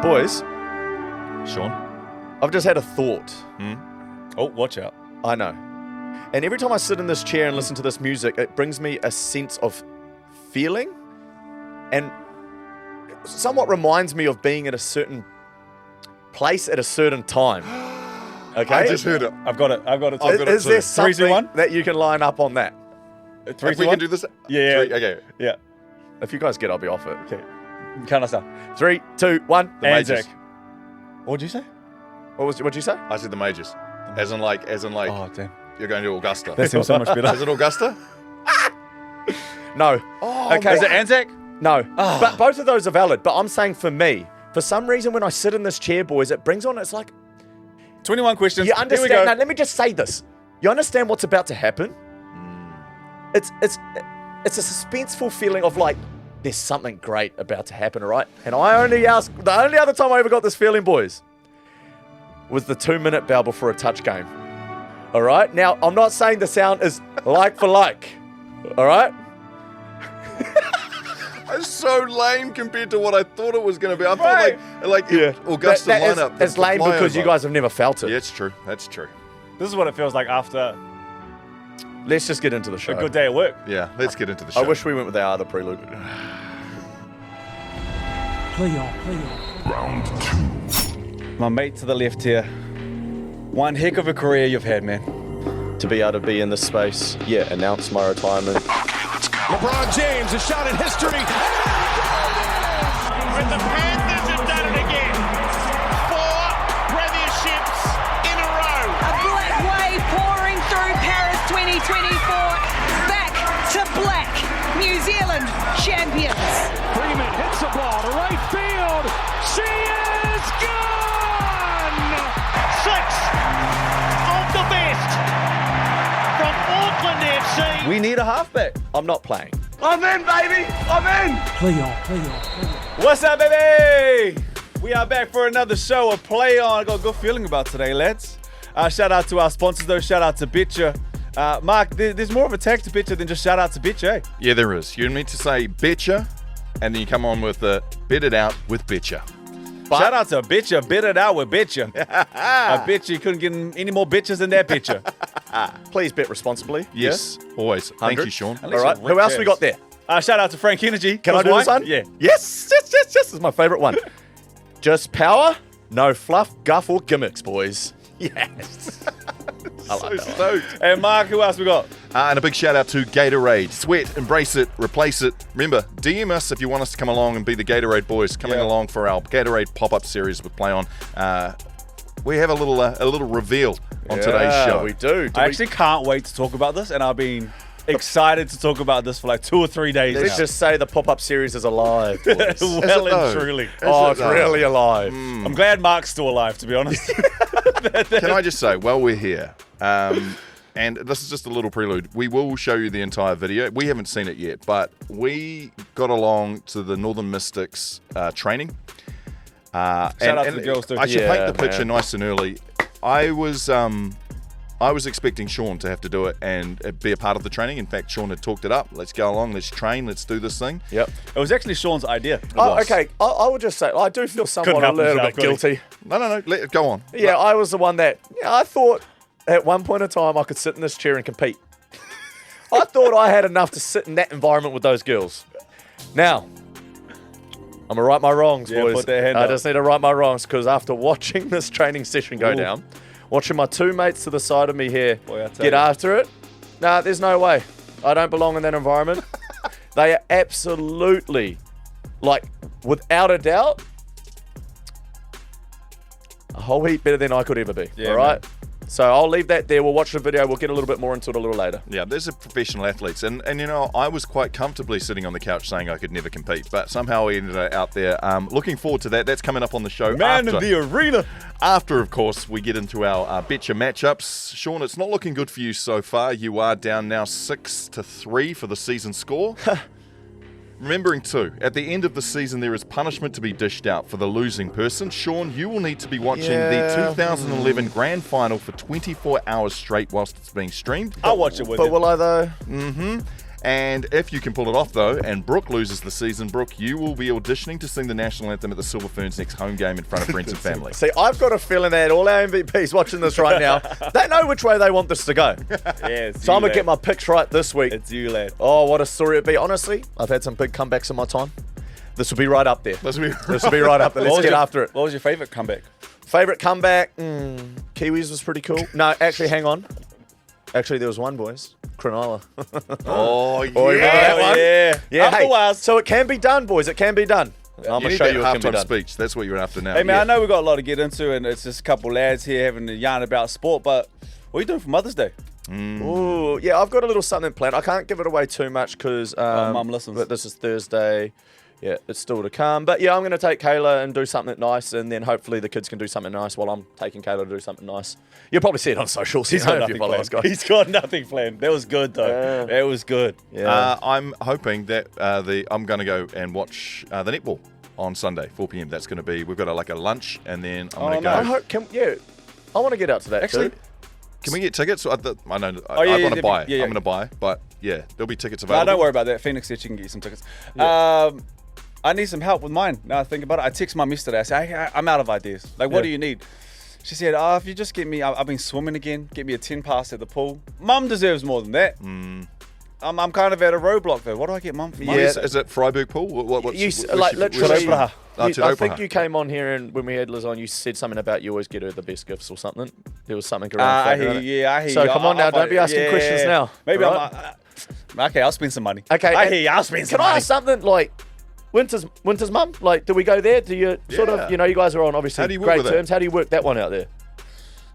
Boys, Shaun? I've just had a thought. Oh, watch out. I know. And every time I sit in this chair and listen to this music, it brings me a sense of feeling and somewhat reminds me of being at a certain place at a certain time. Okay? I just heard it. I've got it. Is there Three, two, something one? that you can line up on that? Three, If two, we one? can do this. Yeah. Okay. Yeah. If you guys get, I'll be off it. Okay. Count us out. 3, 2, 1. The Anzac. majors. What'd you say? What'd you say? I said the majors. As in like, Oh, damn. you're going to Augusta. That seems so much better. Is it Augusta? No. Oh, Okay. Is it Anzac? No. Oh. But both of those are valid. But I'm saying for me, for some reason when I sit in this chair, boys, it brings on, it's like, 21 questions. you Here we understand. go. Now, let me just say this. You understand what's about to happen? It's a suspenseful feeling of like, there's something great about to happen, all right? And I only ask, the only other time I ever got this feeling, boys, was the 2-minute bell before a touch game. All right? Now, I'm not saying the sound is like for like. All right? It's so lame compared to what I thought it was going to be. I Right. thought like Augusta That is- lineup. it's lame because you guys have never felt it. Yeah, it's true. That's true. This is what it feels like after Let's just get into the show. a good day at work. Yeah, let's get into the show. I wish we went with our other prelude. Play on. Round 2. My mate to the left here. One heck of a career you've had, man. To be able to be in this space, announce my retirement. LeBron James, a shot in history. But the Panthers have done it again. 4 premierships in a row. A black wave pouring through Paris 2024. Back to black. New Zealand champions. Freeman hits the ball to right field. She is gone! 6 of the best from Auckland FC. We need a halfback. I'm not playing. I'm in, baby. I'm in. Play on. What's up, baby? We are back for another show of Play On. I got a good feeling about today, lads. Shout out to our sponsors, though. Shout out to Betcha. Marc, there's more of a tag to Betcha than just shout out to Betcha, eh? Yeah, there is. You need to say Betcha, and then you come on with the bet it out with Betcha. Shout out to Betcha. Bet it out with Betcha. I bet you couldn't get any more bitches than that Betcha. Please bet responsibly. Yes, always. Thank you, Sean. At All least right. you're Who else we rich got there? Shout out to Frank Energy. Can I do this one? Yeah. Yes. This is my favorite one. Just power, no fluff, guff, or gimmicks, boys. Yes. I like that one. Stoked. And Marc, who else we got? And a big shout out to Gatorade. Sweat, embrace it, replace it. Remember, DM us if you want us to come along and be the Gatorade boys coming along for our Gatorade pop-up series with Play On. We have a little reveal on today's show. We do. I actually can't wait to talk about this, and I've been excited to talk about this for like 2 or 3 days Let's now. just say the pop-up series is alive, boys. well it and though? truly. Oh, it it's though? really alive. I'm glad Marc's still alive, to be honest. Can I just say, while we're here, and this is just a little prelude, we will show you the entire video. We haven't seen it yet, but we got along to the Northern Mystics training. Shout out to the girls too. I should Yeah, paint the picture man. nice and early. I was expecting Shaun to have to do it and be a part of the training. In fact, Shaun had talked it up. Let's go along, let's train, let's do this thing. Yep. It was actually Shaun's idea. Oh, okay. I would just say I do feel somewhat a help little himself, bit could he? guilty. No, let it go on. Yeah, I was the one that I thought at one point in time I could sit in this chair and compete. I thought I had enough to sit in that environment with those girls. Now, I'm gonna right my wrongs, Yeah, boys. put that hand I up. just need to right my wrongs because after watching this training session go Ooh. down, watching my 2 mates to the side of me here Boy, I tell get you. after it, nah, there's no way. I don't belong in that environment. They are absolutely, like, without a doubt, a whole heap better than I could ever be. Yeah, all right? man. So I'll leave that there. We'll watch the video. We'll get a little bit more into it a little later. Yeah, there's a professional athletes, and you know, I was quite comfortably sitting on the couch saying I could never compete, but somehow I ended up out there. Looking forward to that. That's coming up on the show. Man after, in the arena. After, of course, we get into our Betcha Match Ups. Shaun, it's not looking good for you so far. You are down now 6-3 for the season score. Remembering too, at the end of the season, there is punishment to be dished out for the losing person. Shaun, you will need to be watching the 2011 Grand Final for 24 hours straight whilst it's being streamed. I'll watch it with But you. will I, though? And if you can pull it off, though, and Brook loses the season, Brook, you will be auditioning to sing the national anthem at the Silver Ferns' next home game in front of friends and family. See, I've got a feeling that all our MVPs watching this right now, they know which way they want this to go. So I'm going to get my picks right this week. It's you, lad. Oh, what a story it'd be. Honestly, I've had some big comebacks in my time. This will be right up there. This will be right up there. Let's get after it. What was your favourite comeback? Favourite comeback? Kiwis was pretty cool. No, actually, hang on. Actually, there was one, boys. Cronulla. Oh, yeah. Oh, yeah. Yeah, After a while. so it can be done, boys. It can be done. I'm You going to need show that you it can be halftime done. speech. That's what you're after now. Hey, man, Yeah. I know we've got a lot to get into, and it's just a couple lads here having a yarn about sport, but what are you doing for Mother's Day? Ooh, yeah, I've got a little something planned. I can't give it away too much because Mum listens. But this is Thursday. Yeah, it's still to come. But yeah, I'm going to take Kayla and do something nice, and then hopefully the kids can do something nice while I'm taking Kayla to do something nice. You'll probably see it on socials. He's got nothing planned. He's got nothing planned. That was good, though. That was good. Yeah. I'm hoping that I'm going to go and watch the netball on Sunday, 4 p.m. That's going to be, we've got a lunch, and then I'm going to go. I hope, I want to get out to that. Actually, too. Can we get tickets? I know. I want to buy. I'm going to buy, but yeah, there'll be tickets no, available. don't worry about that. Phoenix said she can get you some tickets. I need some help with mine. Now I think about it. I text Mum yesterday. I said, I'm out of ideas. Like, what do you need? She said, if you just get me, I've been swimming again. Get me a 10 pass at the pool. Mum deserves more than that. I'm kind of at a roadblock though. What do I get Mum for? Mum, is it Freiburg Pool? Literally, I think Opraha. you came on here and when we had Liz on, you said something about you always get her the best gifts or something. There was something around. I hear you. So come on now, don't be asking questions now. Maybe right? okay, I'll spend some money. Okay, I hear you. I'll spend some Can I money. ask something like Winter's mum? Like, do we go there? Do you sort of, you guys are on obviously How do you work great with it? terms. How do you work that one out there?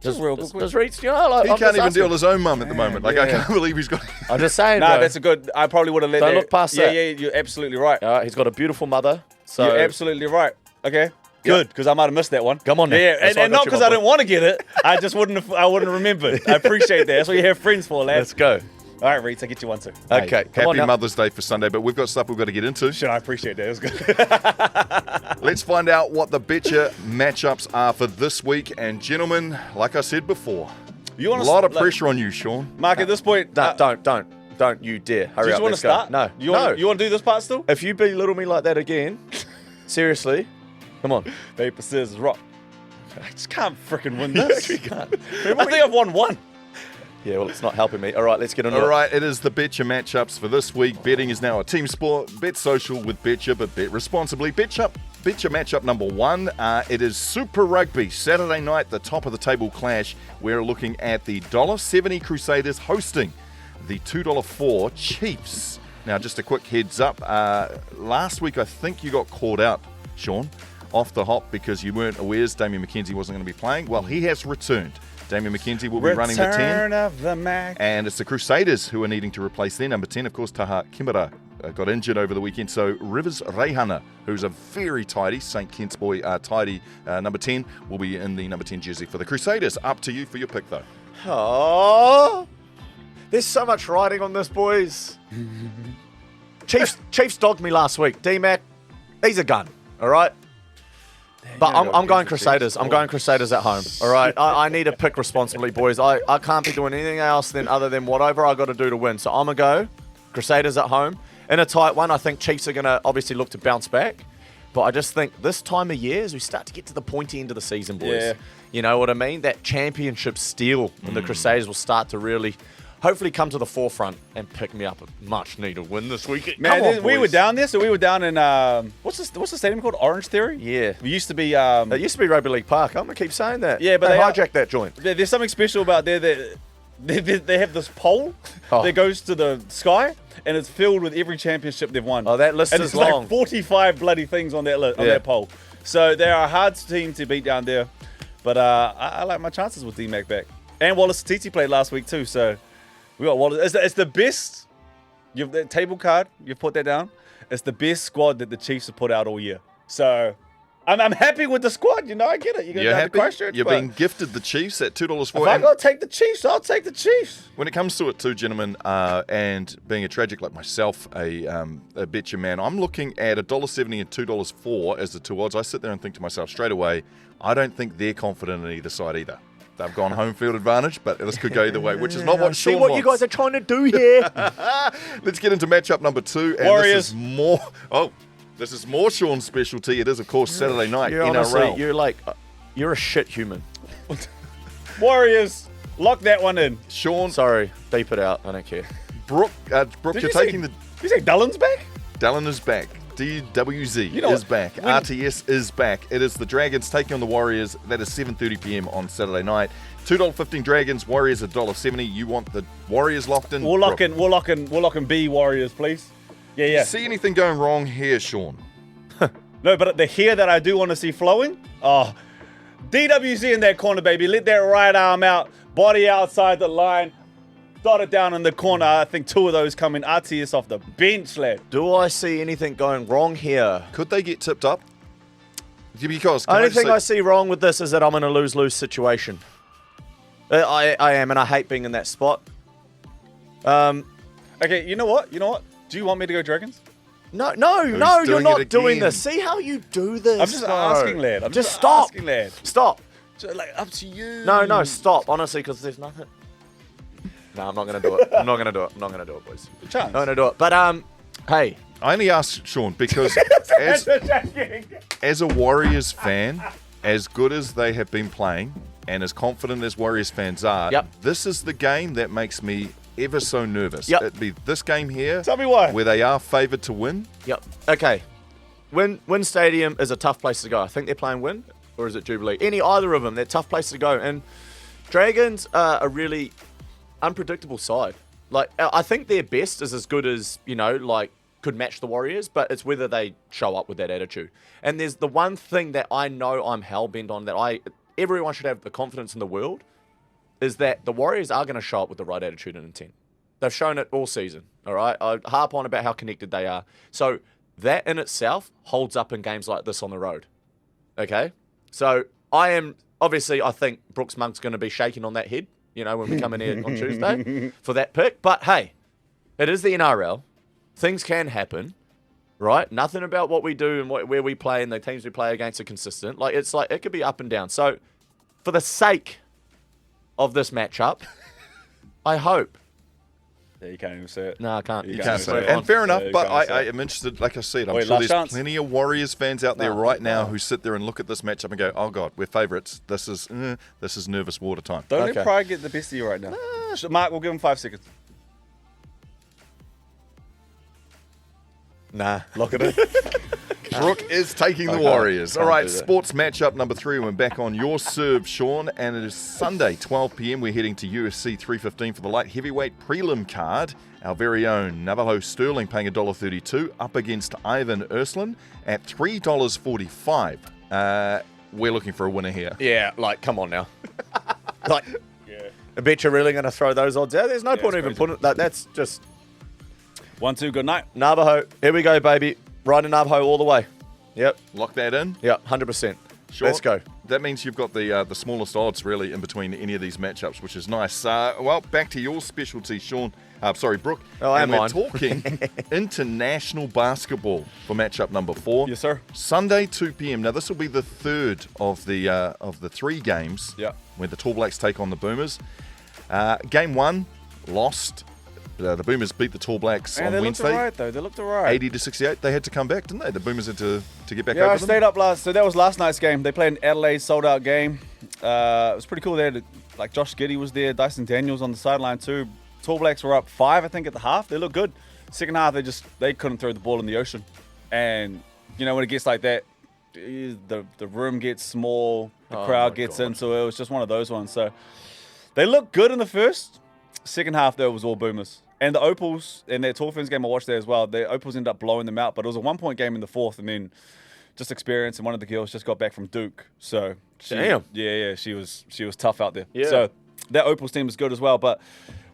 Just real quick. Does Reeds, like, He I'm can't just even asking. deal his own mum at the moment. Like, I can't believe he's got. I'm just saying. Nah, bro. that's a good. I probably would have let Don't that. look past that. Yeah, you're absolutely right. All right, he's got a beautiful mother. So You're absolutely right. Okay. Good, because I might have missed that one. Come on now. Yeah, That's why I and got not you, because my I boy. didn't want to get it. I just wouldn't have remembered. I appreciate that. That's what you have friends for, lad. let's go. All right, Reeds, I'll get you one too. Okay, come on Happy now. Mother's Day for Sunday, but we've got stuff we've got to get into. Shit, I appreciate that. It was good. Let's find out what the Betcha matchups are for this week. And gentlemen, like I said before, You a want lot of pressure on you, Shaun. Mark, at this point, Don't you dare. Hurry do you up. want to Let's go. start? No. You want to do this part still? If you belittle me like that again, seriously, come on. Paper, scissors, rock. I just can't freaking win this. You can't. I think I've won one. Yeah, well, it's not helping me. All right, let's get into All it. right, it is the Betcha matchups for this week. Betting is now a team sport. Bet social with Betcha, but bet responsibly. Betcha matchup number 1. It is Super Rugby. Saturday night, the top of the table clash. We're looking at the $1.70 Crusaders hosting the $2.04 Chiefs. Now, just a quick heads up. Last week, I think you got called out, Shaun, off the hop because you weren't aware Damian McKenzie wasn't going to be playing. Well, he has returned. Damian McKenzie will be running the 10. Return of the Mac. And it's the Crusaders who are needing to replace their number 10. Of course, Taha Kimura got injured over the weekend. So Rivers Reihana, who's a very tidy St. Kitts boy, tidy number 10, will be in the number 10 jersey for the Crusaders. Up to you for your pick, though. Oh, there's so much riding on this, boys. Chiefs dogged me last week. D-Mac, he's a gun, all right? But I'm going Crusaders. I'm going Crusaders at home. All right. I need to pick responsibly, boys. I can't be doing anything else other than whatever I got to do to win. So I'm gonna go Crusaders at home in a tight one. I think Chiefs are gonna obviously look to bounce back, but I just think this time of year, as we start to get to the pointy end of the season, boys. Yeah. You know what I mean? That championship steal, and the Crusaders will start to really, hopefully, come to the forefront and pick me up a much needed win this weekend. Man, Come on, we were boys. down there. So we were down in what's the stadium called? Orange Theory. Yeah. We used to be. It used to be Rugby League Park. I'm gonna keep saying that. Yeah, but they they are- hijacked that joint. There's something special about there that they have this pole Oh. that goes to the sky, and it's filled with every championship they've won. Oh, that list and is it's like long. 45 bloody things on that on Yeah. that pole. So they are a hard team to beat down there. But I like my chances with D-Mac back. And Wallace Titi played last week too. So we got Wallace. It's the best. You've that table card. You've put that down. It's the best squad that the Chiefs have put out all year. So I'm happy with the squad. You know, I get it. You're You're going to happy? Christchurch. You're but being gifted the Chiefs at $2.04. if I got to take the Chiefs, I'll take the Chiefs. When it comes to it too, gentlemen, and being a tragic like myself, a Betcha man, I'm looking at $1.70 and $2.04 as the two odds. I sit there and think to myself straight away, I don't think they're confident in either side either. They've gone home field advantage, but this could go either way, which is not what See Shaun what wants. you guys are trying to do here. Let's get into matchup number 2. And Warriors. This is more. Oh, this is more Shaun's specialty. It is, of course, Saturday night You're NRL. honestly, you're a shit human. Warriors, lock that one in. Shaun, Sorry, beep it out. I don't care. Brooke, Did you're you say- taking the. Did you say Dallon's back? Dallin is back. DWZ You know is what? back. When- RTS is back. It is the Dragons taking on the Warriors. That is 7:30 p.m. on Saturday night. $2.15 Dragons, Warriors $1.70. You want the Warriors locked in? We'll lock Brooke. in B Warriors, please. Yeah. See anything going wrong here, Shaun? No, but the hair that I do want to see flowing, DWZ in that corner, baby. Let that right arm out, body outside the line, dot it down in the corner. I think 2 of those coming. RTS off the bench, lad. Do I see anything going wrong here? Could they get tipped up? Because can Only just thing say- I see wrong with this is that I'm in a lose-lose situation. I am, and I hate being in that spot. Okay, you know what? Do you want me to go Dragons? No, doing you're not it doing again? this. See how you do this. I'm just bro. asking, lad. I'm just just stop. asking, lad. Stop. So, like, up to you. No, stop. Honestly, because there's nothing. No, I'm not gonna do it. I'm not gonna do it, boys. Chance. I'm not gonna do it. But hey, I only asked Shaun because as a Warriors fan, as good as they have been playing and as confident as Warriors fans are, Yep. this is the game that makes me ever so nervous. Yep. It'd be this game here Tell me why. where they are favoured to win. yep. Okay. Win Stadium is a tough place to go. I think they're playing Win, or is it Jubilee? Either of them, they're a tough place to go. And Dragons are a really unpredictable side. Like, I think their best is as good as, could match the Warriors, but it's whether they show up with that attitude. And there's the one thing that I know I'm hell-bent on that everyone should have the confidence in the world, is that the Warriors are going to show up with the right attitude and intent. They've shown it all season, all right? I harp on about how connected they are. So that in itself holds up in games like this on the road, okay? So I think Brooks Monk's going to be shaking on that head, when we come in here on Tuesday for that pick. But hey, it is the NRL. Things can happen, right? Nothing about what we do and where we play and the teams we play against are consistent. It could be up and down. So for the sake of this matchup, I hope. Yeah, you can't even say it. No, I can't. You You can't can't say say it. it. And fair enough, Yeah, you but can't say I it. am interested, like I said, I'm Wait, sure last there's chance? plenty of Warriors fans out there right now who sit there and look at this matchup and go, oh God, we're favourites. This is nervous water time. Don't Okay. let pride get the best of you right now. Mark, we'll give him 5 seconds. Nah, lock it in. Brooke is taking the can't- Warriors. can't All right, do that. sports matchup number 3. We're back on your serve, Shaun, and it is Sunday, 12 p.m. We're heading to UFC 315 for the light heavyweight prelim card. Our very own Navajo Sterling paying $1.32 up against Ivan Urslan at $3.45. We're looking for a winner here. Yeah, come on now. I bet you're really going to throw those odds out. There's no point it's even crazy. putting that. That's just 1-2, good night. Navajo. Here we go, baby. Right in Navajo all the way. Yep. Lock that in. Yep. 100%. Sure. Let's go. That means you've got the smallest odds really in between any of these matchups, which is nice. Well, back to your specialty, Shaun. Brooke. Oh, and am we're I? talking international basketball for matchup number 4. Yes, sir. Sunday, 2 p.m. Now, this will be the third of the 3 games Yeah. where the Tall Blacks take on the Boomers. Game 1, lost. The Boomers beat the Tall Blacks Man, on they Wednesday. looked alright, though. They looked alright. 80-68. They had to come back, didn't they? The Boomers had to get back Yeah, I over them. stayed up last. So that was last night's game. They played an Adelaide sold-out game. It was pretty cool. They had, Josh Giddey was there. Dyson Daniels on the sideline too. Tall Blacks were up 5, I think, at the half. They looked good. Second half, they couldn't throw the ball in the ocean. And, when it gets like that, the room gets small, the crowd gets in. So it was just one of those ones. So they looked good in the first. Second half, though, was all Boomers. And the Opals, in their Dolphins game I watched there as well, the Opals ended up blowing them out. But it was a 1-point game in the fourth. And then just experience. And one of the girls just got back from Duke. So Damn. Yeah, she was tough out there. Yeah. So that Opals team is good as well. But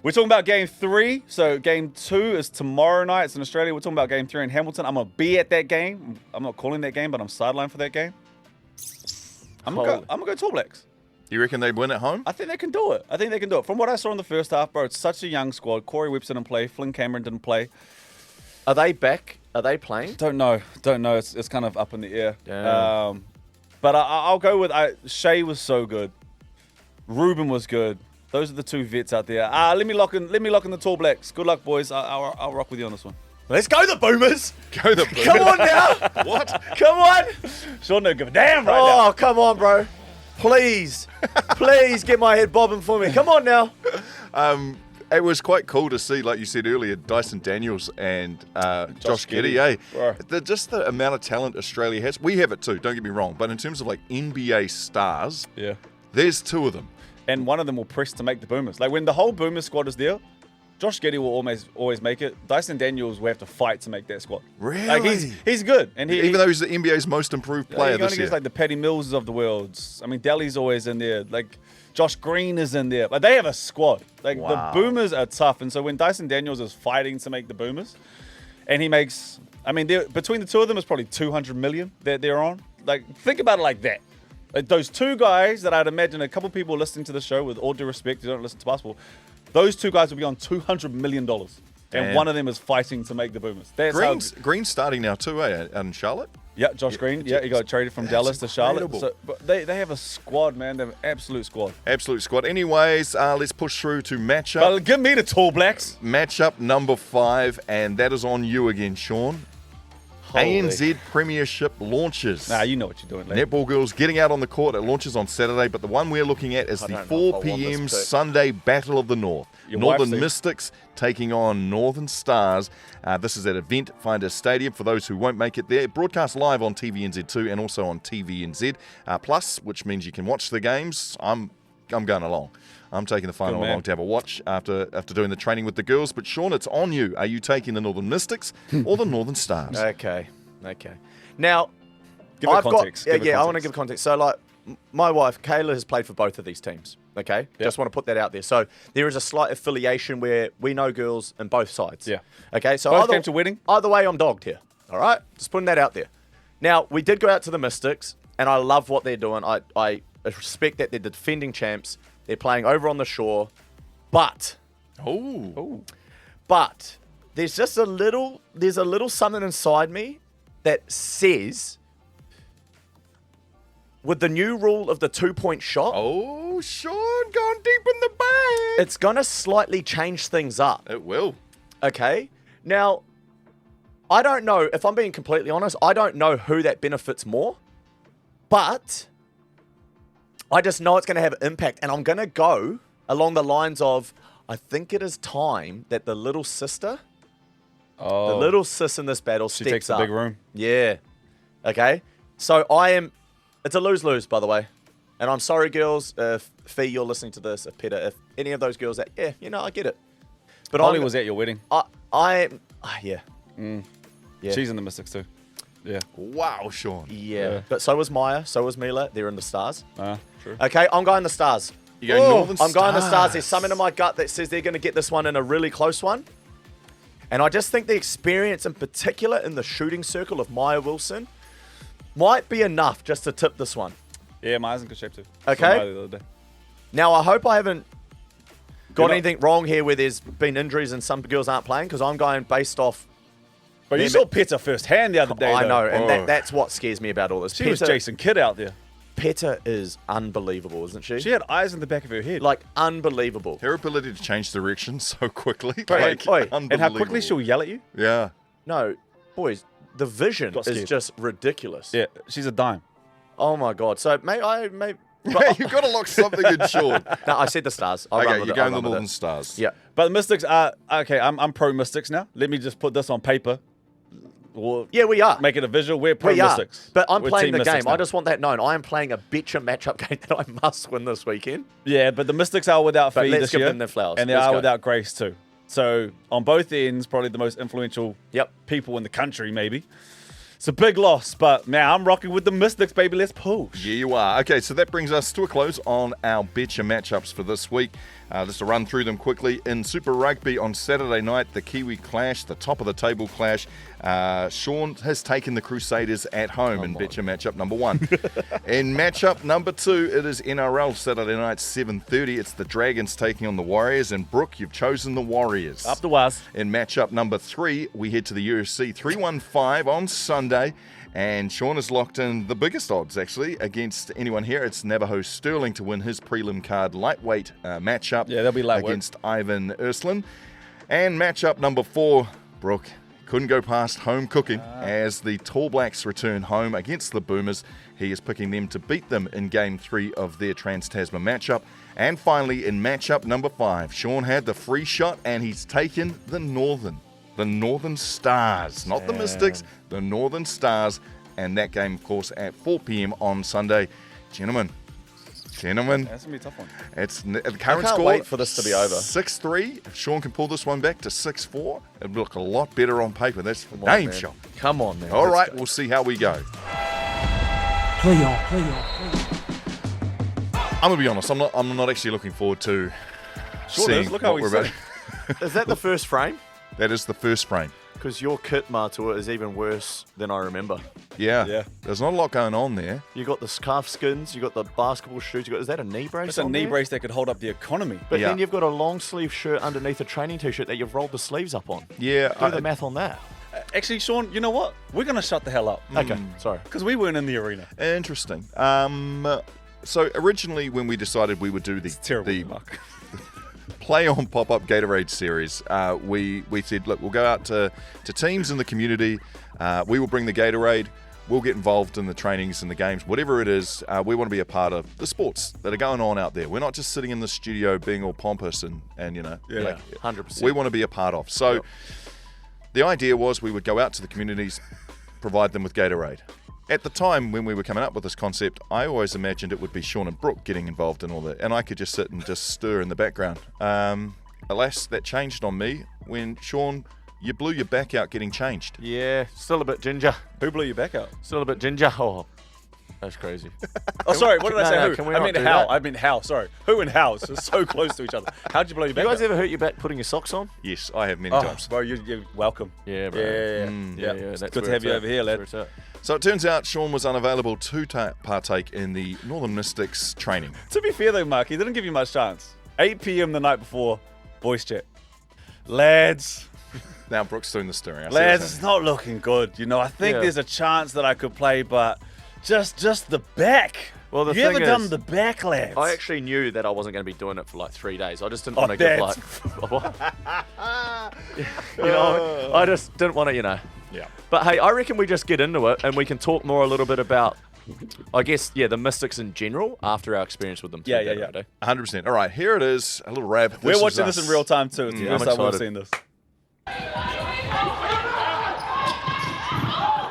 we're talking about game 3. So game 2 is tomorrow night. It's in Australia. We're talking about game 3 in Hamilton. I'm going to be at that game. I'm not calling that game, but I'm sidelined for that game. I'm going to go Tall Blacks. You reckon they'd win at home? I think they can do it. From what I saw in the first half, bro, it's such a young squad. Corey Webster didn't play. Flynn Cameron didn't play. Are they back? Are they playing? Don't know. It's kind of up in the air. Damn. But I'll go with Shea was so good. Ruben was good. Those are the two vets out there. Let me lock in the Tall Blacks. Good luck, boys. I'll rock with you on this one. Let's go the Boomers. Go the Boomers. Come on now. What? Come on. Sean don't give a damn right now. Oh, come on, bro. Please. Please get my head bobbing for me. Come on now. It was quite cool to see, like you said earlier, Dyson Daniels and Josh Giddey, eh? Right. Just the amount of talent Australia has. We have it too, don't get me wrong. But in terms of like NBA stars, Yeah. there's two of them. And one of them will press to make the Boomers. Like when the whole Boomers squad is there, Josh Giddey will always make it. Dyson Daniels will have to fight to make that squad. Really? Like he's good. And Even though he's the NBA's most improved player you're going this year. against like the Paddy Mills of the world. I mean, Daly's always in there. Like Josh Green is in there. Like they have a squad. Like Wow. the Boomers are tough. And so when Dyson Daniels is fighting to make the Boomers, and he makes, I mean, between the two of them is probably 200 million that they're on. Like think about it like that. Like those two guys that I'd imagine a couple people listening to the show, with all due respect, who don't listen to basketball, those two guys will be on $200 million. And Damn. one of them is fighting to make the Boomers. That's Green's starting now too, eh? Out in Charlotte? Yeah, Josh Green. Yeah, he got traded from Dallas to Charlotte. incredible. So, but they have a squad, man. They have an absolute squad. Absolute squad. Anyways, let's push through to matchup. But give me the Tall Blacks. Matchup number 5, and that is on you again, Shaun. ANZ Premiership launches. Nah, you know what you're doing, lad. Netball girls getting out on the court. It launches on Saturday, but the one we're looking at is the don't know if 4 I want p.m. this pick. Sunday Battle of the North. Your Northern wife's Mystics taking on Northern Stars. This is at Event Finder Stadium for those who won't make it there. Broadcast live on TVNZ2 and also on TVNZ Plus, which means you can watch the games. I'm going along. I'm taking the final Good man. along to have a watch after doing the training with the girls. But Shaun, it's on you. Are you taking the Northern Mystics or the Northern Stars? Okay. Now, Give it context. Give it I want to context. give context. So, like, my wife, Kayla, has played for both of these teams. Okay? Yep. Just want to put that out there. So, there is a slight affiliation where we know girls in both sides. Yeah. Okay? So, Both came to wedding? Either way, I'm dogged here. All right? Just putting that out there. Now, we did go out to the Mystics, and I love what they're doing. I respect that they're the defending champs. They're playing over on the shore. But there's just a little something inside me that says, with the new rule of the 2-point shot, Oh, Shaun, going deep in the bag. it's going to slightly change things up. It will. Okay? Now, I don't know, if I'm being completely honest, I don't know who that benefits more, but I just know it's going to have an impact, and I'm going to go along the lines of, I think it is time that the little sister, the little sis in this battle, She steps takes the up. big room. Yeah. Okay? So it's a lose-lose, by the way. And I'm sorry, girls, if Fee, you're listening to this, if Peter, if any of those girls, I get it. But Holly was at your wedding. Yeah. She's in the Mystics too. Yeah. Wow, Shaun. Yeah. But so was Maya, so was Mila. They're in the Stars. True. Okay, I'm going the Stars. You're going Northern I'm going the Stars. Stars. There's something in my gut that says they're going to get this one in a really close one. And I just think the experience in particular in the shooting circle of Maya Wilson might be enough just to tip this one. Yeah, Maya's in good shape too. Okay. Saw Maya the other day. Now, I hope I haven't got You're not- anything wrong here where there's been injuries and some girls aren't playing, because I'm going based off. But you saw Petter firsthand the other day. I though. know, and that's what scares me about all this. She was Jason Kidd out there. Petter is unbelievable, isn't she? She had eyes in the back of her head. Like, unbelievable. Her ability to change direction so quickly. Oi, and how quickly she'll yell at you. Yeah. No, boys, the vision Got is scared. just ridiculous. Yeah, she's a dime. Oh my god. So may You've got to lock something in, Shaun. no, I said the Stars. I'll run Okay, with you're it. I'll going the run with Northern it. Stars. Yeah. But the Mystics are okay. I'm pro Mystics now. Let me just put this on paper. We'll Yeah, we are. make it a visual. We're pro We are. Mystics. But I'm We're playing Team the Mystics game. I now. just want that known. I am playing a Betcha Match Up game that I must win this weekend. Yeah, but the Mystics are without But Fee let's this give year, them their flowers. and they Let's are go. without Grace too. So on both ends, probably the most influential Yep. people in the country, maybe. It's a big loss, but now I'm rocking with the Mystics, baby. Let's push. Yeah, you are. Okay, so that brings us to a close on our Betcha matchups for this week. Just to run through them quickly. In Super Rugby on Saturday night, the Kiwi clash, the top of the table clash. Shaun has taken the Crusaders at home in Betcha matchup number 1. In matchup number 2, it is NRL Saturday night, 7:30. It's the Dragons taking on the Warriors. And Brook, you've chosen the Warriors. Up the was. In matchup number 3, we head to the UFC 315 on Sunday. And Shaun has locked in the biggest odds, actually, against anyone here. It's Navajo Sterling to win his prelim card lightweight matchup Yeah, that'll be lightweight. against Ivan Ursuline. And matchup number 4, Brook couldn't go past home cooking as the Tall Blacks return home against the Boomers. He is picking them to beat them in Game 3 of their Trans-Tasman matchup. And finally, in matchup number 5, Shaun had the free shot and he's taken the Northern Stars, not the Mystics, the Northern Stars, and that game, of course, at 4 p.m. on Sunday. Gentlemen, That's going to be a tough one. it's the current I can't score. wait for this to be over. 6-3. If Shaun can pull this one back to 6-4, it'd look a lot better on paper. That's for Come on, damn man. sure. Come on, man. All Let's right, go. we'll see how we go. Play on, play on, play on. I'm gonna be honest. I'm not actually looking forward to Sure seeing is. Look how what we we're sit. about. Is that the first frame? That is the first frame. Because your kit, Matua, is even worse than I remember. Yeah. Yeah. There's not a lot going on there. You got the scarf skins, you got the basketball shoes, is that a knee brace? It's a on knee there? brace that could hold up the economy. But Yeah. then you've got a long sleeve shirt underneath a training t-shirt that you've rolled the sleeves up on. Yeah. Do the math on that. Actually, Shaun, you know what? We're going to shut the hell up. Okay, sorry. Because we weren't in the arena. Interesting. So originally, when we decided we would do the Terrible, the Marc. Play on Pop-Up Gatorade series, we said, look, we'll go out to teams in the community. We will bring the Gatorade. We'll get involved in the trainings and the games, whatever it is. We want to be a part of the sports that are going on out there. We're not just sitting in the studio being all pompous and you know, Yeah, 100%. we want to be a part of. So the idea was we would go out to the communities, provide them with Gatorade. At the time when we were coming up with this concept, I always imagined it would be Shaun and Brook getting involved in all that, and I could just sit and just stir in the background. Alas, that changed on me when, Shaun, you blew your back out getting changed. Yeah, still a bit ginger. Who blew you back out? Still a bit ginger. Oh, that's crazy. Oh, sorry. What did I say? No, Who? can we I not meant do how. that? I meant how. Sorry. Who and how? So so close to each other. How'd you blow your back You guys out? ever hurt your back putting your socks on? Yes, I have many Oh, times. bro, you're welcome. Yeah, bro. Yeah. That's Good where to have it's you at. over here, lad. That's where it's So it turns out Shaun was unavailable to partake in the Northern Mystics training. To be fair though, Marc, he didn't give you much chance. 8 p.m. the night before, voice chat. Lads, Now Brook's doing the stirring. I see what you're lads, it's saying. not looking good. You know, I think Yeah. there's a chance that I could play, but just the back. Well, the you ever thing done is, the back, lads? I actually knew that I wasn't going to be doing it for like 3 days. I just didn't Oh, want to give like, that's- what? You know, I just didn't want to, you know. Yeah. But hey, I reckon we just get into it and we can talk more a little bit about, I guess, yeah, the Mystics in general after our experience with them. Yeah, through yeah, Gatorade. 100%. All right, here it is. A little rap. We're This is watching this us. in real time too. It's the I'm first time we've excited. seen this.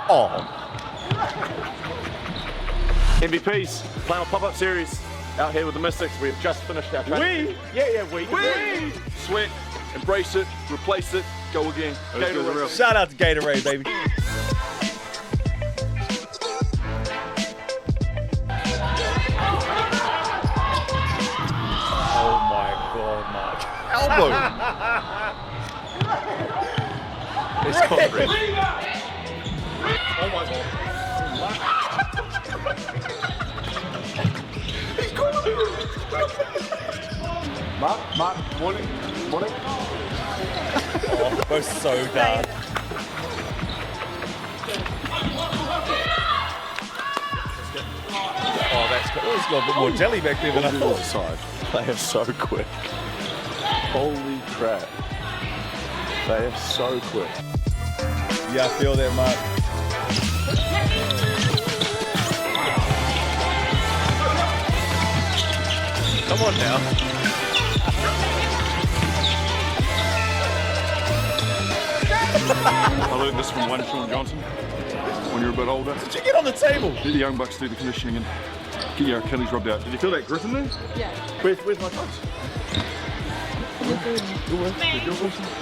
Oh. MVPs, playing on pop-up series. Out here with the Mystics, we've just finished our training. We? Sweat, embrace it, replace it, go again. Gatorade. Shout out to Gatorade, baby. Oh my God, Marc. Elbow. It's concrete. Marc, morning. Oh, we're so dark. Oh, that's good. Oh, he's got a bit more jelly back there than I thought. Side. They are so quick. Holy crap. They are so quick. Yeah, I feel that, Marc. Come on now. I learned this from one Shaun Johnson. When you're a bit older, Did you get on the table? let the young bucks do the conditioning and get your Achilles rubbed out. Did you feel that grit in there? Where's my toes?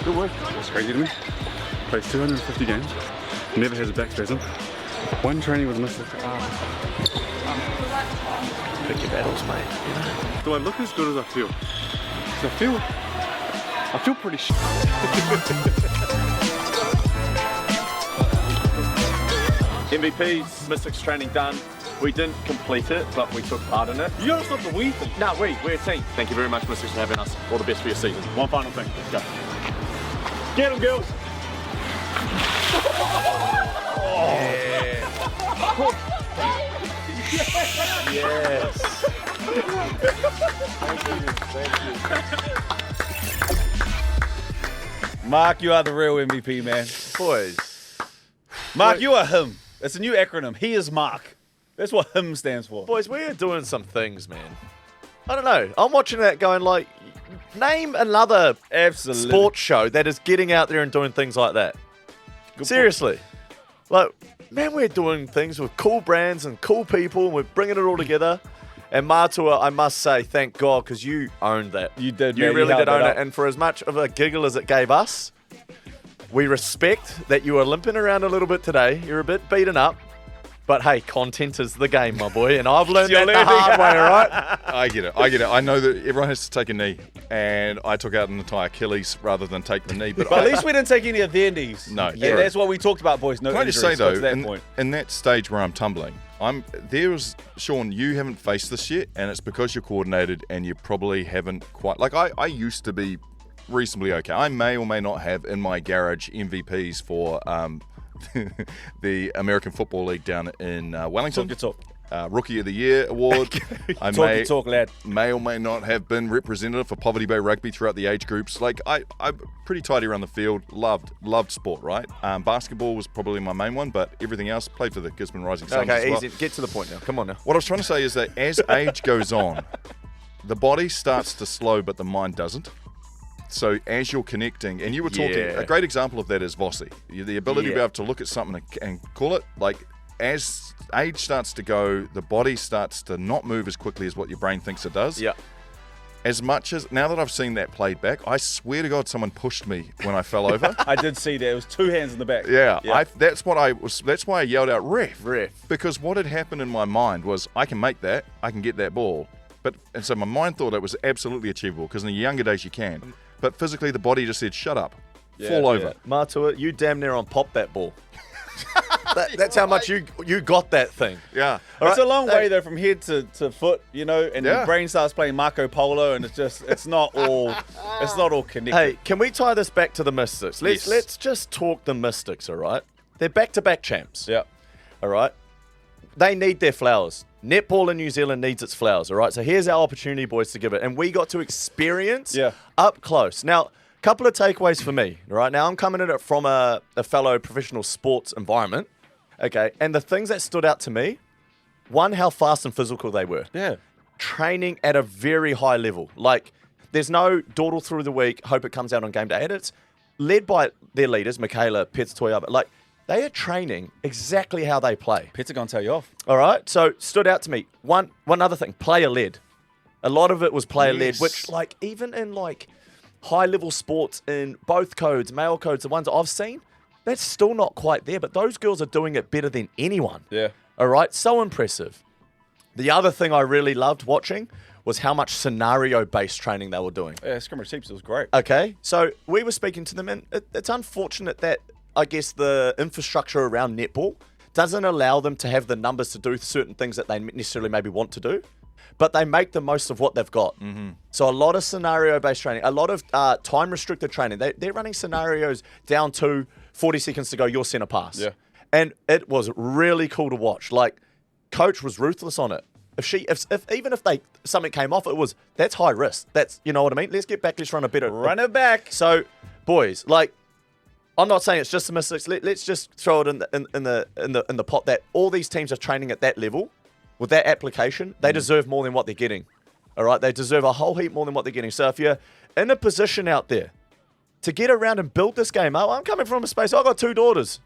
Good work. That's crazy to me. Plays 250 games. Never has a back spasm. One training with Mr. Pick your battles, mate. Do I look as good as I feel? 'Cause I feel pretty shit. MVPs, Mystics training done. We didn't complete it, but we took part in it. You gotta stop the we thing. No, we're a team. Thank you very much, Mystics, for having us. All the best for your season. One final thing. Let's go. Get him, girls. Yes. Marc, you are the real MVP, man. Boys. Marc, you are him. It's a new acronym. He is Marc. That's what him stands for. Boys, we are doing some things, man. I don't know. I'm watching that going like, name another Absolutely. sports show that is getting out there and doing things like that. Seriously. Like, man, we're doing things with cool brands and cool people, and we're bringing it all together. And Matua, I must say, thank God, because you owned that. You did, You man. really You did held own it it. up. And for as much of a giggle as it gave us, we respect that you are limping around a little bit today. You're a bit beaten up. But hey, content is the game, my boy. And I've learned that the hard way, all right? I get it. I know that everyone has to take a knee, and I took out an entire Achilles rather than take the knee. But at least we didn't take any of their knees. No, And true. that's what we talked about, boys. No Can I just injuries. say Got to though, that point. in that stage where I'm tumbling, Shaun, you haven't faced this yet, and it's because you're coordinated and you probably haven't quite. Like I used to be reasonably okay. I may or may not have in my garage MVPs for the American Football League down in Wellington. Talk. Rookie of the Year award. I Talk, lad. may or may not have been representative for Poverty Bay Rugby throughout the age groups. Like I'm pretty tidy around the field. Loved sport, right? Basketball was probably my main one, but everything else played for the Gisborne Rising Suns as Okay, well. easy. Get to the point now. Come on now. What I was trying to say is that as age goes on, the body starts to slow, but the mind doesn't. So as you're connecting, and you were talking, Yeah. a great example of that is Vossi. The ability to be able to look at something and call it, like as age starts to go, the body starts to not move as quickly as what your brain thinks it does. Yeah. As much as, now that I've seen that played back, I swear to God someone pushed me when I fell over. I did see that. It was two hands in the back. Yeah, that's why I yelled out ref. Ref. Because what had happened in my mind was I can make that, I can get that ball. And so my mind thought it was absolutely achievable because in the younger days you can. But physically the body just said, shut up, fall over. Matua, you damn near on pop that ball. That's how much you got that thing. Yeah. It's a long way though from head to foot, you know, and your brain starts playing Marco Polo, and it's not all connected. Hey, can we tie this back to the Mystics? Yes. Let's just talk the Mystics, all right? They're back-to-back champs. Yeah. All right? They need their flowers. Netball in New Zealand needs its flowers, all right? So here's our opportunity, boys, to give it. And we got to experience up close. Now, a couple of takeaways for me, all right? Now, I'm coming at it from a fellow professional sports environment, okay? And the things that stood out to me, one, how fast and physical they were. Yeah. Training at a very high level. Like, there's no dawdle through the week, hope it comes out on game day. And it's led by their leaders, Michaela, Pets, Toyaba. Like, they are training exactly how they play. Pets are going to tell you off. All right? So, stood out to me. One other thing, player-led. A lot of it was player-led, which, like, even in, like, high-level sports in both codes, male codes, the ones I've seen, that's still not quite there. But those girls are doing it better than anyone. Yeah. All right? So impressive. The other thing I really loved watching was how much scenario-based training they were doing. Yeah, scrimmage heaps. It was great. Okay? So, we were speaking to them, and it's unfortunate that I guess the infrastructure around netball doesn't allow them to have the numbers to do certain things that they necessarily maybe want to do, but they make the most of what they've got. Mm-hmm. So a lot of scenario-based training, a lot of time-restricted training. They're running scenarios down to 40 seconds to go, your center pass. Yeah. And it was really cool to watch. Like, coach was ruthless on it. Even if something came off, that's high risk. That's, you know what I mean? Let's get back, let's run a better. Run it back. So, boys, like, I'm not saying it's just the Mystics. Let's just throw it in the pot that all these teams are training at that level with that application. They deserve more than what they're getting. All right, they deserve a whole heap more than what they're getting. So if you're in a position out there to get around and build this game, I'm coming from a space. I've got 2 daughters.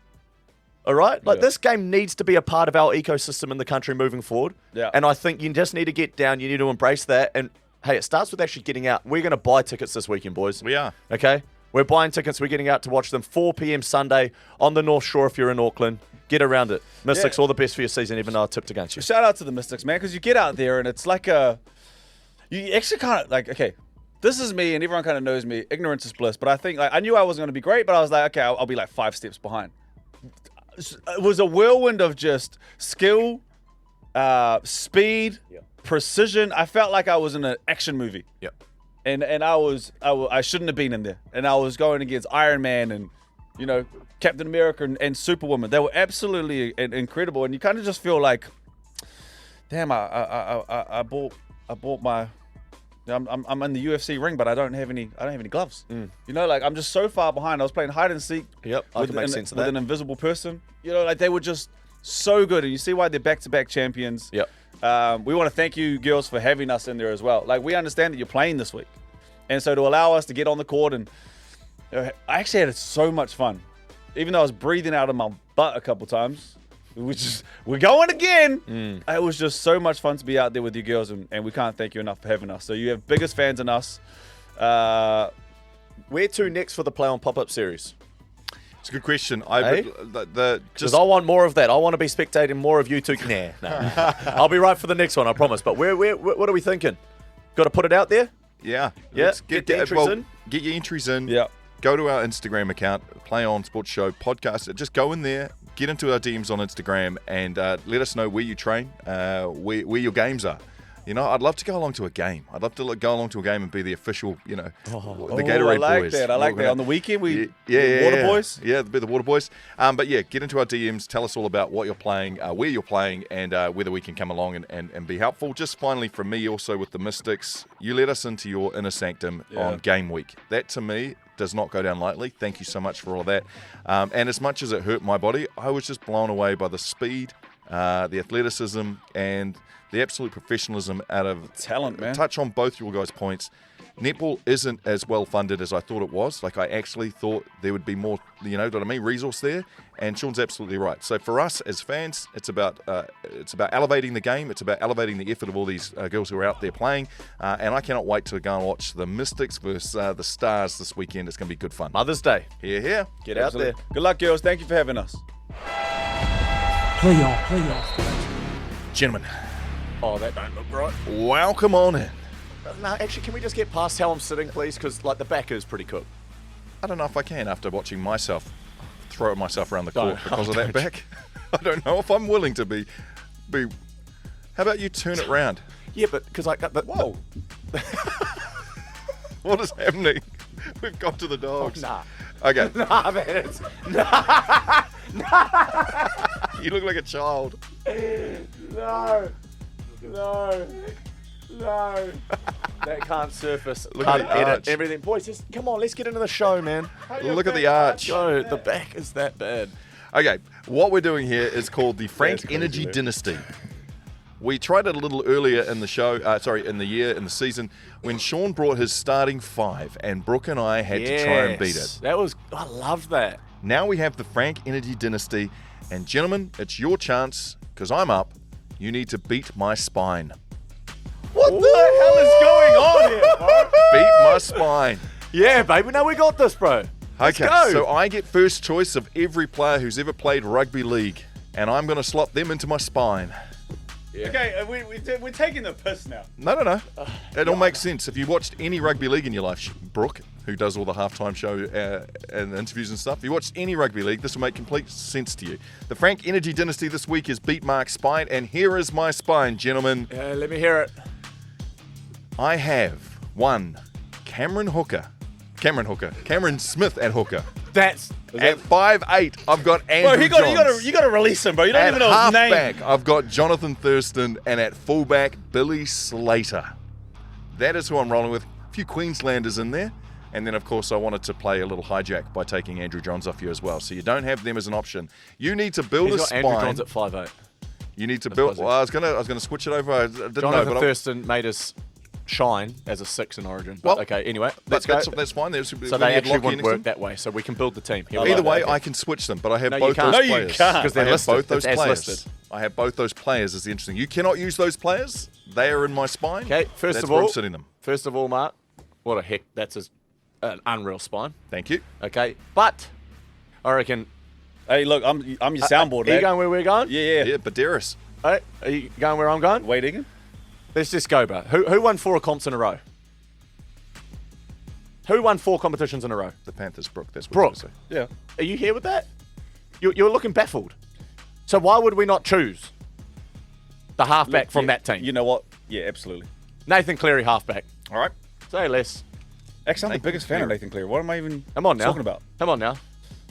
All right, like this game needs to be a part of our ecosystem in the country moving forward. Yeah, and I think you just need to get down. You need to embrace that. And hey, it starts with actually getting out. We're going to buy tickets this weekend, boys. We are. Okay. We're buying tickets. We're getting out to watch them 4 p.m. Sunday on the North Shore if you're in Auckland. Get around it. Mystics, all the best for your season, even though I tipped against you. Shout out to the Mystics, man, because you get out there and it's like you actually kind of like, okay, this is me and everyone kind of knows me. Ignorance is bliss. But I think I knew I wasn't going to be great, but I was like, okay, I'll be like 5 steps behind. It was a whirlwind of just skill, speed, precision. I felt like I was in an action movie. Yep. And I shouldn't have been in there. And I was going against Iron Man and you know, Captain America and Superwoman. They were absolutely incredible, and you kind of just feel like, damn, I bought my. I'm in the UFC ring, but I don't have any gloves. You know, like I'm just so far behind. I was playing hide and seek. Yep, I can make sense of that. With an invisible person. You know, like they were just so good, and you see why they're back-to-back champions. Yep. We want to thank you, girls, for having us in there as well. Like we understand that you're playing this week, and so to allow us to get on the court and I actually had so much fun, even though I was breathing out of my butt a couple times. We're going again. It was just so much fun to be out there with you girls, and we can't thank you enough for having us. So you have biggest fans in us. Where to next for the Play On Pop-Up series? It's a good question. Because I want more of that. I want to be spectating more of you two. Nah. I'll be right for the next one, I promise. But what are we thinking? Got to put it out there? Yeah. Yeah. Let's Get the entries in. Get your entries in. Yeah. Go to our Instagram account, Play On Sports Show Podcast. Just go in there, get into our DMs on Instagram, and let us know where you train, where your games are. You know, I'd love to go along to a game. I'd love to go along to a game and be the official, you know, the Gatorade boys. I like that. On the weekend, Water Boys? Yeah, be the Water Boys. But yeah, get into our DMs. Tell us all about what you're playing, where you're playing, and whether we can come along and be helpful. Just finally from me also with the Mystics, you let us into your inner sanctum on game week. That to me does not go down lightly. Thank you so much for all of that. And as much as it hurt my body, I was just blown away by the speed, the athleticism, and the absolute professionalism out of talent, man. Touch on both your guys' points. Netball isn't as well funded as I thought it was. Like I actually thought there would be more, you know what I mean, resource there. And Shaun's absolutely right. So for us as fans, it's about elevating the game. It's about elevating the effort of all these girls who are out there playing. And I cannot wait to go and watch the Mystics versus the Stars this weekend. It's going to be good fun. Mother's Day. Here. Get out there. Good luck, girls. Thank you for having us. Play on. Gentlemen, Oh, that don't look right. welcome on in. No, actually, can we just get past how I'm sitting, please? Because, like, the back is pretty cooked. I don't know if I can after watching myself throw myself around the court because of that back. I don't know if I'm willing to be. How about you turn it round? Yeah, but because I got the... Whoa. What is happening? We've got to the dogs. Nah. Okay. Nah, man, it's... You look like a child. No. That can't surface. Look Can't at the edit arch. everything. Boys, just come on, let's get into the show, man. Look at the arch. Go, the back is that bad. Okay, what we're doing here is called the Frank That's crazy, Energy man. Dynasty. We tried it a little earlier in the show, in the season, when Shaun brought his starting five, and Brook and I had to try and beat it. I loved that. Now we have the Frank Energy Dynasty, and gentlemen, it's your chance, because I'm up. You need to beat my spine. What the hell is going on here, bro? Beat my spine. Yeah, baby, no, we got this, bro. Let's Okay, go. so I get first choice of every player who's ever played rugby league, and I'm going to slot them into my spine. Yeah. Okay, we're taking the piss now. No. It all makes sense. If you watched any rugby league in your life, Brook, who does all the halftime show and interviews and stuff, if you watched any rugby league, this will make complete sense to you. The Frank Energy Dynasty this week is beat Marc's spine, and here is my spine, gentlemen. Let me hear it. I have one, Cameron Smith at hooker. That's... At 5'8", I've got Andrew Johns. you got to release him, bro. You don't At even know his name. halfback, I've got Jonathan Thurston, and at fullback, Billy Slater. That is who I'm rolling with. A few Queenslanders in there. And then, of course, I wanted to play a little hijack by taking Andrew Johns off you as well. So you don't have them as an option. You need to build He's a got spine. Andrew Johns at 5'8". You need to build... Well, I was gonna switch it over. I didn't know, Jonathan but Thurston made us shine as a 6 in Origin. But okay, anyway, let's go. That's fine. So they actually wouldn't work that way, so we can build the team. Either way, I can switch them, but I have No, you both can't. those No, you players. can't. Because they're I have listed. both those It's as players. listed. I have both those players. Is the interesting. You cannot use those players. They are in my spine. Okay, That's where I'm sitting them. First of all, Marc, what a heck, that's an unreal spine. Thank you. Okay, but I reckon... Hey, look, I'm your soundboard, Are you lad. going where we're going? Yeah. Yeah, Baderis. Hey, are you going where I'm going? Wait, Egan. Let's just go, bro. Who won 4 comps in a row? Who won 4 competitions in a row? The Panthers, Brook. That's what Brook. I was gonna say. Yeah. Are you here with that? You're looking baffled. So why would we not choose the halfback from that team? You know what? Yeah, absolutely. Nathan Cleary, halfback. All right. Say less. Actually, I'm the biggest fan of Nathan Cleary. What am I even Come on now. talking about? Come on now.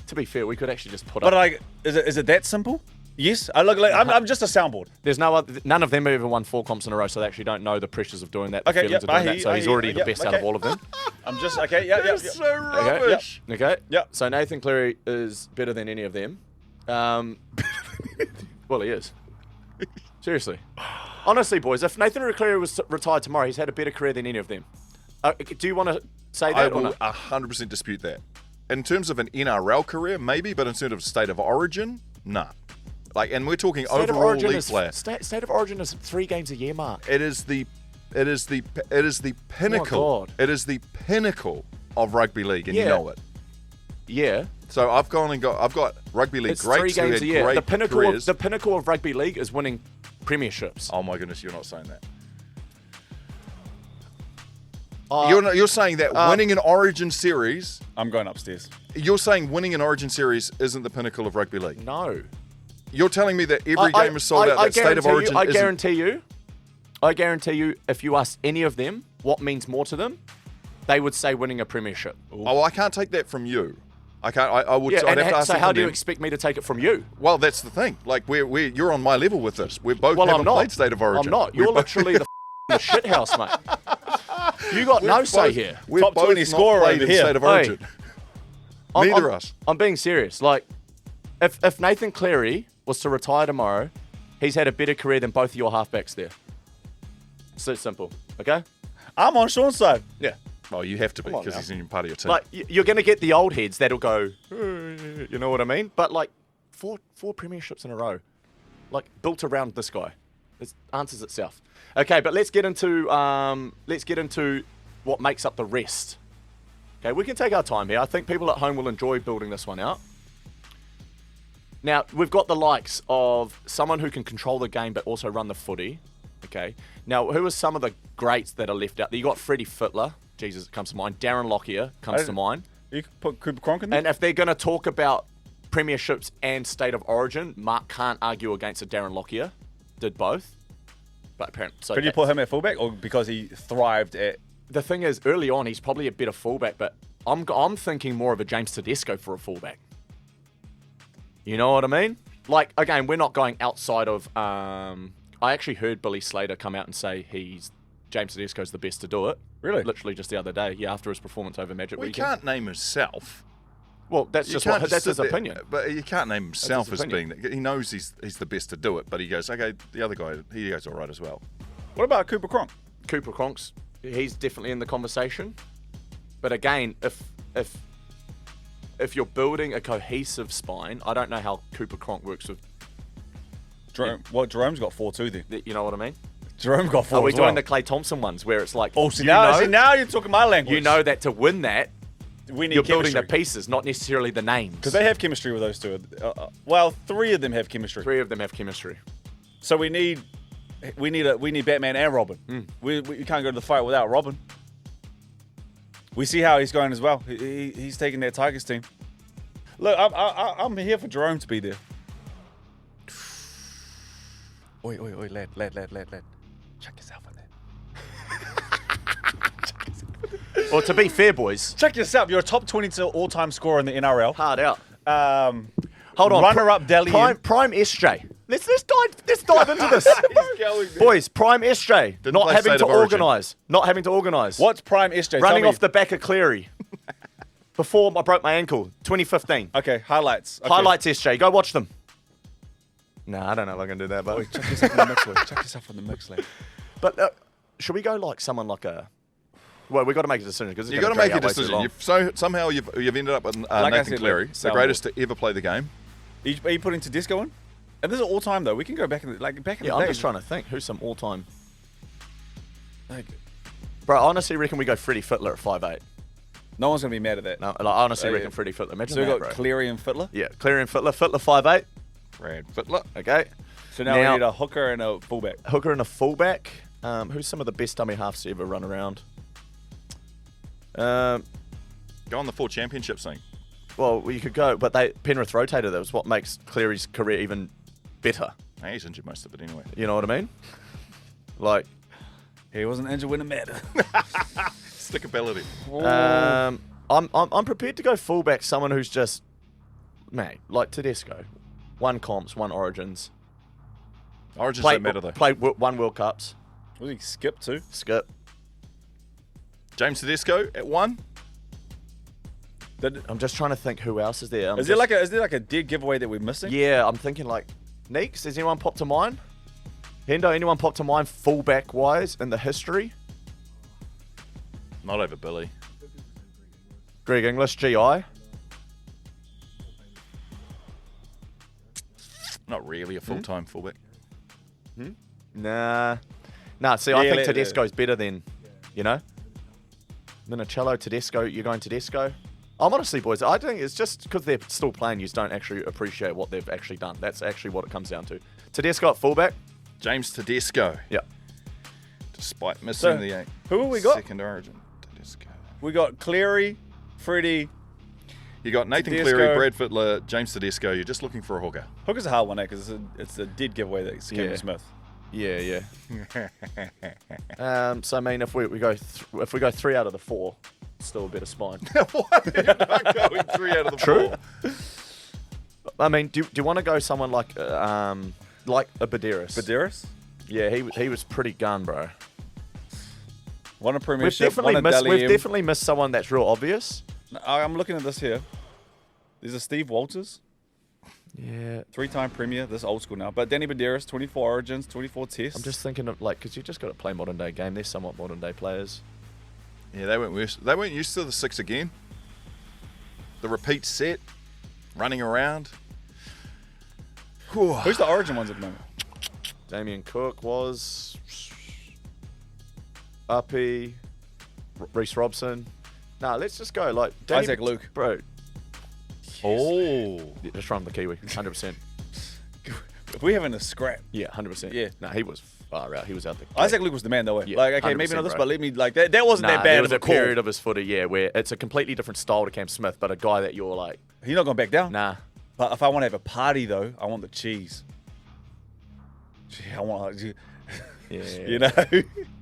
To be fair, we could actually just put But up. like, is it that simple? Yes. I'm just a soundboard. There's none of them have ever won 4 comps in a row, so they actually don't know the pressures of doing that. The Okay, feelings yep, of I doing hear that. you, So I he's hear you. already the Yep, best out okay. of all of them. I'm just okay. Yeah. That's so rubbish. Okay. Yep. So Nathan Cleary is better than any of them. Well, he is. Seriously. Honestly, boys, if Nathan Cleary was retired tomorrow, he's had a better career than any of them. Do you want to say I that or will not? 100% dispute that. In terms of an NRL career, maybe, but in terms of state of origin, nah. Like, and we're talking State of overall Origin league is player. State of Origin is 3 games a year, Mark. It is the pinnacle. God. It is the pinnacle of rugby league, and you Yeah. know it. Yeah. So I've got rugby league It's 3 greats who games had a year. great careers. The pinnacle of rugby league is winning premierships. Oh my goodness, you're not saying that. Uh, You're saying that winning an Origin series. I'm going upstairs. You're saying winning an Origin series isn't the pinnacle of rugby league. No. You're telling me that every game is sold out. That state of origin. I guarantee you, if you ask any of them what means more to them, they would say winning a premiership. Oh, I can't take that from you. I can't. I would. Yeah, I'd and have to ask so them how from do you them. expect me to take it from you? Well, that's the thing. Like, you're on my level with this. We both Well, haven't I'm not. played state of origin. I'm not. You're We've both- literally the shit house, mate. You got no say here. We've Top both 20 not scorer played over in here. state of Hey. origin. Neither us. I'm being serious. Like, if Nathan Cleary was to retire tomorrow, he's had a better career than both of your halfbacks there. It's that simple. Okay? I'm on Shaun's side. Yeah. Oh, you have to be Come on because now. he's in part of your team. Like, you're going to get the old heads that'll go, you know what I mean? But, like, four premierships in a row, like, built around this guy. It answers itself. Okay, but let's get into what makes up the rest. Okay, we can take our time here. I think people at home will enjoy building this one out. Now, we've got the likes of someone who can control the game but also run the footy. Okay. Now, who are some of the greats that are left out there? You got Freddie Fittler. Jesus, it comes to mind. Darren Lockyer comes to mind. You can put Cooper Cronk in there? And if they're going to talk about premierships and state of origin, Marc can't argue against a Darren Lockyer. Did both. But apparently, so Could you put him at fullback or because he thrived at... the thing is, early on, he's probably a better fullback, but I'm thinking more of a James Tedesco for a fullback. You know what I mean? Like, again, we're not going outside of... I actually heard Billy Slater come out and say James Tedesco's the best to do it. Really? Literally just the other day, yeah, after his performance over Magic Well, he Weekend. can't name himself. Well, that's You just can't that's sit his there- opinion. But you can't name himself his as being. opinion. He knows he's the best to do it, but he goes, okay, the other guy, he goes all right as well. What about Cooper Cronk? Cooper Cronk's, he's definitely in the conversation. But again, if you're building a cohesive spine, I don't know how Cooper Cronk works with. Jerome's got 4 too then. You know what I mean? Jerome got 4 Are we as well. doing the Clay Thompson ones where it's like, Oh, see now you're talking my language. you know that to win that, we need you're building chemistry. the pieces, not necessarily the names. Because they have chemistry with those two. Well, 3 of them have chemistry. 3 of them have chemistry. So we need Batman and Robin. We can't go to the fight without Robin. We see how he's going as well. He's taking that Tigers team. Look, I'm here for Jerome to be there. Oi, lad. Check yourself on that. Well, to be fair, boys, Check yourself. You're a top 22 all-time scorer in the NRL. hard out. Hold on. Runner-up Delhi. Prime SJ. Let's dive into this. Boys, Prime SJ. Didn't Not play having State to of Origin. organise. Not having to organise. What's Prime SJ? Running Tell off me. the back of Cleary. Before I broke my ankle. 2015. Okay, highlights. Okay. Highlights SJ. Go watch them. Nah, I don't know if I can do that, but Chuck yourself on the mix, lad. Chuck yourself on the mix, lad. But should we go like someone like a? Well, we've got to make a decision because You've got to make a decision. Somehow you've ended up with Like I Nathan said, Cleary, like, the greatest to ever play the game. Are you putting Tedesco in? And this is all time though. We can go back in the back in Yeah, the I'm day. just trying to think who's some all-time. Like, Bro, I honestly reckon we go Freddie Fittler at 5'8". no one's gonna be mad at that. No, like, I honestly Yeah. reckon Freddie Fittler. Imagine So we that, got bro. Cleary and Fittler. Yeah, Cleary and Fittler. Fittler 5'8". Brad Fittler. Okay. So now we need a hooker and a fullback. Hooker and a fullback. Who's some of the best dummy halves to ever run around? Go on the 4 championships thing. Well, you could go, but Penrith rotated. That was what makes Cleary's career even better. Hey, he's injured most of it anyway. You know what I mean? Like, He wasn't injured when it mattered. Stickability. I'm prepared to go fullback. Someone who's just mate, like Tedesco. 1 comps, 1 Origins. Origins don't matter though. Played 1 World Cups. Was he skip too? Skip. James Tedesco at 1. I'm just trying to think who else is there. Is there like a dead giveaway that we're missing? Yeah, I'm thinking like Neeks. Does anyone pop to mind? Hendo, anyone pop to mind fullback wise in the history? Not over Billy. Greg English, GI. Not really a full-time fullback. Nah. See, I think Tedesco's better than, Minicello, Tedesco. You're going Tedesco? Honestly, boys, I think it's just because they're still playing, you just don't actually appreciate what they've actually done. That's actually what it comes down to. Tedesco at fullback. James Tedesco. Yeah. Despite missing the who have we got? second Origin. Tedesco. We got Cleary, Freddie. You got Nathan Tedesco. Cleary, Brad Fittler, James Tedesco. You're just looking for a hooker. Hooker's a hard one, because it's a dead giveaway that Cameron Smith. Yeah. So I mean, if we go 3 out of the 4, it's still a better spine. What? You're not going 3 out of the 4. I mean, do you want to go someone like a Baderis? Baderis? Yeah, he was pretty gun, bro. Won a We've premiership, won a we've definitely missed someone that's real obvious. I'm looking at this here. There's a Steve Walters. Yeah. 3-time premier. This old school now. But Danny Baderis, 24 Origins, 24 Tests. I'm just thinking of because you just got to play modern day game. They're somewhat modern day players. Yeah, they weren't used to the 6 again. The repeat set, running around. Who's the Origin ones at the moment? Damien Cook was Uppy, Reece Robson. Nah, let's just go like Isaac Luke, bro. Oh, Yeah, just run the Kiwi, 100%. If we having a scrap. Yeah, 100%. Yeah. Nah, he was far out. He was out there. Isaac Luke was the man though. Yeah, Like, okay, maybe 100%, not this, bro. but let me like that wasn't that bad There was of a a call. period of his footy, yeah, where it's a completely different style to Cam Smith, but a guy that you're like, He's not going back down. nah. But if I want to have a party though, I want the cheese. I want Yeah.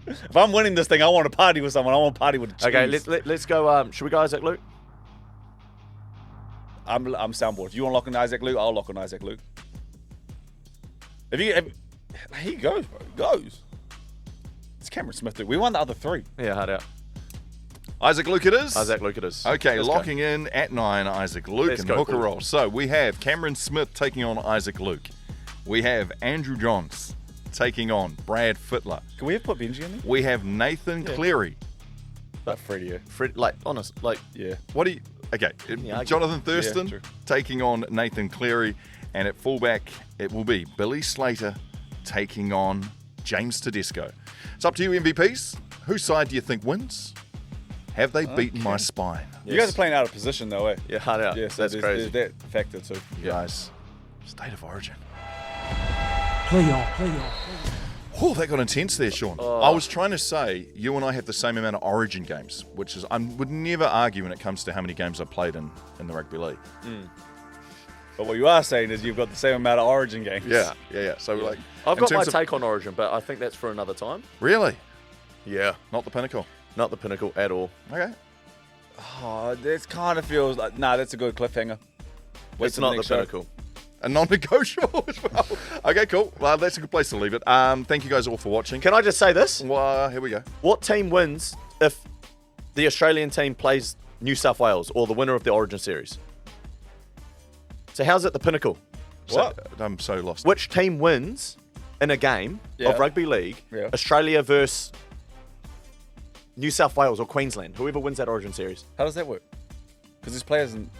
if I'm winning this thing, I want to party with someone. I want to party with the cheese. Okay, let's go. Should we go Isaac Luke? I'm soundboard. If you want to lock on Isaac Luke, I'll lock on Isaac Luke. He goes, bro. He goes. It's Cameron Smith, dude. We won the other 3. Yeah, hard out. Isaac Luke it is? Isaac Luke it is. Okay, Let's go. locking in at 9, Isaac Luke Let's and go, hooker boys. roll. So we have Cameron Smith taking on Isaac Luke. We have Andrew Johns taking on Brad Fittler. Can we have put Benji in there? We have Nathan Cleary. But Freddie, yeah. Fred, honest, Yeah. What do you... Okay, I Jonathan Yeah, Thurston true. taking on Nathan Cleary. And at fullback, it will be Billy Slater taking on James Tedesco. It's up to you, MVPs. Whose side do you think wins? Have they beaten my spine? You guys are playing out of position though, eh? Yeah, hard out. Yeah, so That's crazy. there's that factor too. Guys, State of Origin. Play on. Oh, that got intense there, Shaun. I was trying to say you and I have the same amount of Origin games, which is I would never argue when it comes to how many games I've played in the rugby league. But what you are saying is you've got the same amount of Origin games. Yeah. So like, I've in got my terms of- take on Origin, but I think that's for another time. Really, Yeah. not the pinnacle. Not the pinnacle at all. Okay. Oh, this kind of feels like that's a good cliffhanger. Wait It's till not the next show. pinnacle. A non-negotiable as well. Okay, cool. Well, that's a good place to leave it. Thank you guys all for watching. Can I just say this? Well, here we go. What team wins if the Australian team plays New South Wales or the winner of the Origin series? So how's it the pinnacle? What? I'm so lost. Which team wins in a game Yeah. of rugby league? Yeah. Australia versus New South Wales or Queensland. Whoever wins that Origin series. How does that work? Because there's players in.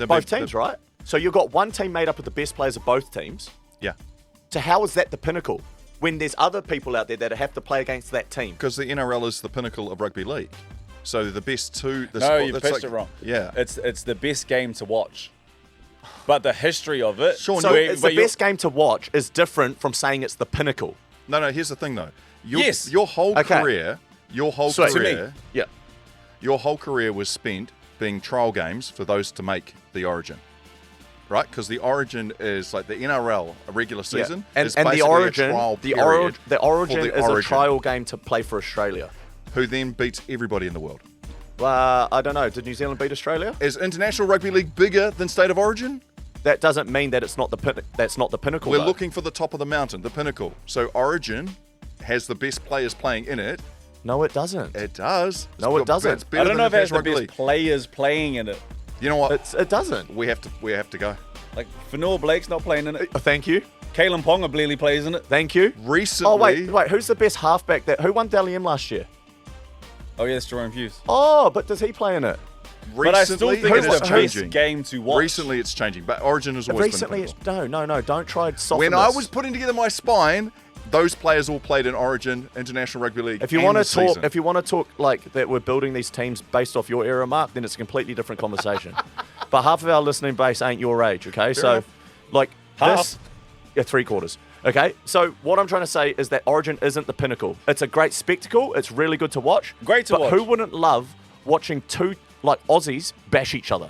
Both teams, right? So you've got one team made up of the best players of both teams. Yeah. So how is that the pinnacle when there's other people out there that have to play against that team? Because the NRL is the pinnacle of rugby league. So the best two... No, you pitched it wrong. Yeah. It's the best game to watch. But the history of it. Shaun, So you're- it's the best game to watch is different from saying it's the pinnacle. No, here's the thing, though. Yes. Your whole Okay. career... Your whole Sweet. To me. career... Yeah. Your whole career was spent being trial games for those to make the Origin. Right? Because the Origin is like the NRL, a regular season. And is the basically Origin, a trial the period Origin for the is a Origin, trial game to play for Australia. who then beats everybody in the world. I don't know. Did New Zealand beat Australia? Is international rugby league bigger than State of Origin? that doesn't mean that it's not that's not the pinnacle. We're though. looking for the top of the mountain, the pinnacle. So Origin has the best players playing in it. No, it doesn't. It does. No, it doesn't. I don't know if it has the best players playing in it. You know what? It doesn't. We have to go. Like, Fanua Blake's not playing in it. Thank you. Kalen Ponga barely plays in it. Thank you. Recently. Oh, wait. Who's the best halfback who won Dally M last year? Oh, yeah, it's Jerome Hughes. Oh, but does he play in it? But I still think Recently, it's the best game to watch. Recently, it's changing, but Origin has always Recently, been it's no. Don't try to soften When this. I was putting together my spine, those players all played in Origin, International Rugby League. If you want to talk like that, we're building these teams based off your era, Mark, then it's a completely different conversation. But half of our listening base ain't your age, okay? So, enough. like Half. this, yeah, 3/4. Okay, so what I'm trying to say is that Origin isn't the pinnacle. It's a great spectacle. It's really good to watch. Great to but watch. who wouldn't love watching two like Aussies bash each other?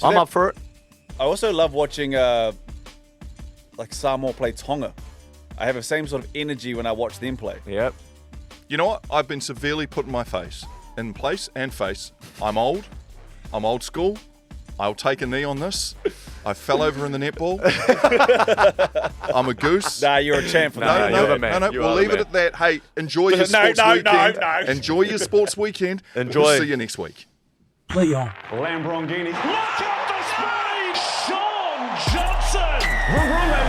I'm up for it. I also love watching like Samoa play Tonga. I have the same sort of energy when I watch them play. Yep. You know what? I've been severely put in place and face. I'm old. I'm old school. I'll take a knee on this. I fell over in the netball. I'm a goose. Nah, you're a champ for No, that. you're the man. No, You we'll are the leave it man. at that. Hey, enjoy your sports weekend. No. Enjoy your sports weekend. Enjoy. We'll see you next week. Play on. Lambrongini. Look out for speed! Shaun Johnson! Aguero!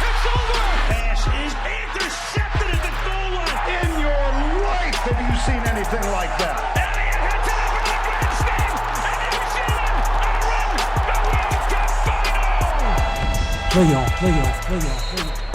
It's over! Pass is intercepted at the goal line. In your life have you seen anything like that? Elliott hits it over to the grandstand! And New Zealand are in the World Cup final! Play on.